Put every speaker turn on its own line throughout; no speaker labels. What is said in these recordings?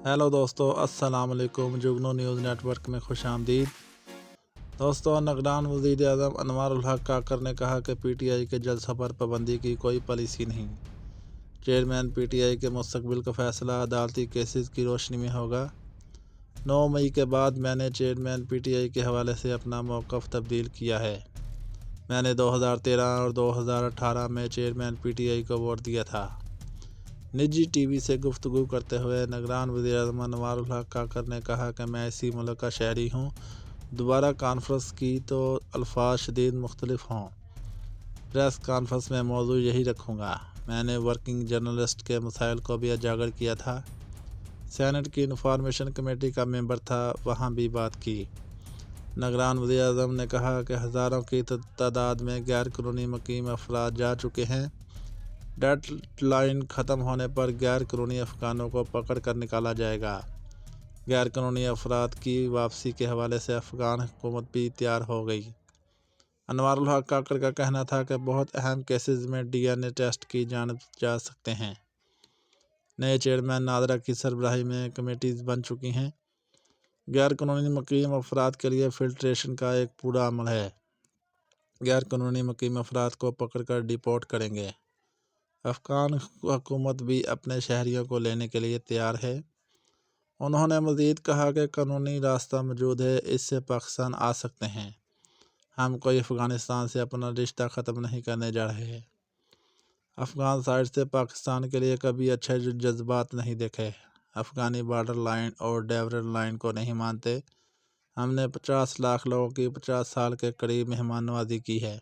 Hello दोस्तों, अस्सलाम वालेकुम। जुगनू न्यूज़ नेटवर्क में खुश आमदीद। दोस्तों, निगरान वज़ीर-ए-आज़म अनवारुल हक काकर ने कहा कि पीटीआई के जलसों पर पाबंदी की कोई पॉलिसी नहीं। चेयरमैन पीटीआई के मुस्तकबिल का फैसला अदालती केसेस की रोशनी में होगा। 9 मई के बाद मैंने चेयरमैन पीटीआई के हवाले से अपना मौक़िफ़ तब्दील किया है। मैंने 2013 और 2018 में चेयरमैन पीटीआई को वोट दिया था। निजी टीवी से गुफ्तगू करते हुए निगरान वज़ीर-ए-आज़म अनवारुल हक काकर ने कहा कि मैं इसी मुल्क का शहरी हूँ। दोबारा कॉन्फ्रेंस की तो अल्फाज शदीद मुख्तलिफ हों। प्रेस कॉन्फ्रेंस में मौजू यही रखूँगा। मैंने वर्किंग जर्नलिस्ट के मसाइल को भी उजागर किया था। सेनेट की इंफॉर्मेशन कमेटी का मेंबर था, वहाँ भी बात की। निगरान वज़ीर-ए-आज़म ने कहा कि हज़ारों की तादाद में गैर कानूनी मुकीम अफराद जा चुके हैं। डेडलाइन ख़त्म होने पर गैर कानूनी अफ़गानों को पकड़ कर निकाला जाएगा। गैर कानूनी अफराद की वापसी के हवाले से अफ़गान हुकूमत भी तैयार हो गई। अनवारुल हक काकर का कहना था कि बहुत अहम केसेस में डीएनए टेस्ट की जा सकते हैं। नए चेयरमैन नादरा की सरबराही में कमेटीज़ बन चुकी हैं। गैर कानूनी मुकीम अफराद के लिए फ़िल्ट्रेशन का एक पूरा अमल है। गैर कानूनी मुकीम अफराद को पकड़ कर डिपोर्ट करेंगे। अफ़गान हुकूमत भी अपने शहरियों को लेने के लिए तैयार है। उन्होंने मज़ीद कहा कि कानूनी रास्ता मौजूद है, इससे पाकिस्तान आ सकते हैं। हम कोई अफ़गानिस्तान से अपना रिश्ता ख़त्म नहीं करने जा रहे हैं। अफ़गान साइड से पाकिस्तान के लिए कभी अच्छे जज्बात नहीं देखे। अफ़गानी बॉर्डर लाइन और डेवरन लाइन को नहीं मानते। हमने 50 लाख लोगों की 50 साल के करीब मेहमान नवाजी की है।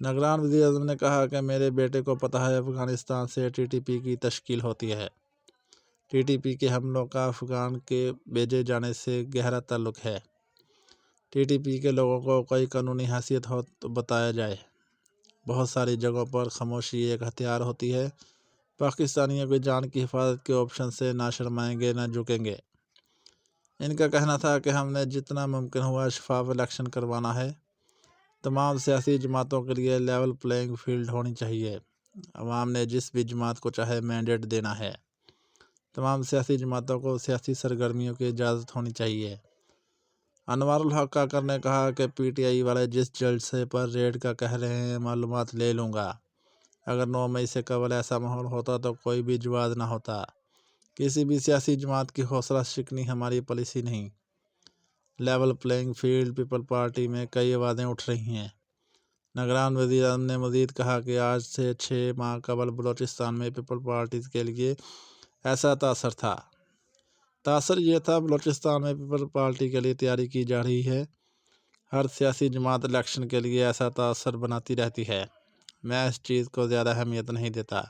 निगरान वज़ीर-ए-आज़म ने कहा कि मेरे बेटे को पता है अफ़गानिस्तान से टीटीपी की तश्कील होती है। टीटीपी के हमलों का अफ़गान के भेजे जाने से गहरा ताल्लुक़ है। टीटीपी के लोगों को कोई कानूनी हैसियत हो तो बताया जाए। बहुत सारी जगहों पर खामोशी एक हथियार होती है। पाकिस्तानियों की जान की हिफाजत के ऑप्शन से ना शर्माएंगे ना झुकेंगे। इनका कहना था कि हमने जितना मुमकिन हुआ शफाफ इलेक्शन करवाना है। तमाम सियासी जमातों के लिए लेवल प्लेइंग फील्ड होनी चाहिए। अवाम ने जिस भी जमात को चाहे मैंडेट देना है। तमाम सियासी जमातों को सियासी सरगर्मियों की इजाज़त होनी चाहिए। अनवारुल हक काकर ने कहा कि पीटीआई वाले जिस जलसे पर रेड का कह रहे हैं, मालूमात ले लूँगा। अगर 9 मई से कबल ऐसा माहौल होता तो कोई भी जवाब ना होता। किसी भी सियासी जमात की हौसला शिकनी हमारी पॉलिसी नहीं। Level playing field people party में कई आवाज़ें उठ रही हैं। निगरान वज़ीर-ए-आज़म ने मज़ीद कहा कि आज से 6 माह कबल बलूचिस्तान में पीपल पार्टी के लिए ऐसा तासर था। तासर यह था बलूचिस्तान में पीपल पार्टी के लिए तैयारी की जा रही है। हर सियासी जमात इलेक्शन के लिए ऐसा तासर बनाती रहती है। मैं इस चीज़ को ज़्यादा अहमियत नहीं देता।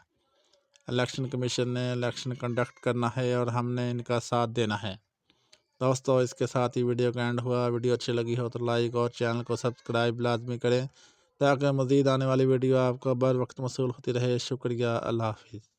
इलेक्शन कमीशन ने इलेक्शन कंडक्ट करना है और हमने इनका साथ देना है। दोस्तों, इसके साथ ही वीडियो का एंड हुआ। वीडियो अच्छी लगी हो तो लाइक और चैनल को सब्सक्राइब लाजमी करें ताकि मज़ीद आने वाली वीडियो आपको बर वक्त मौसूल होती रहे। शुक्रिया। अल्लाह हाफ़िज़।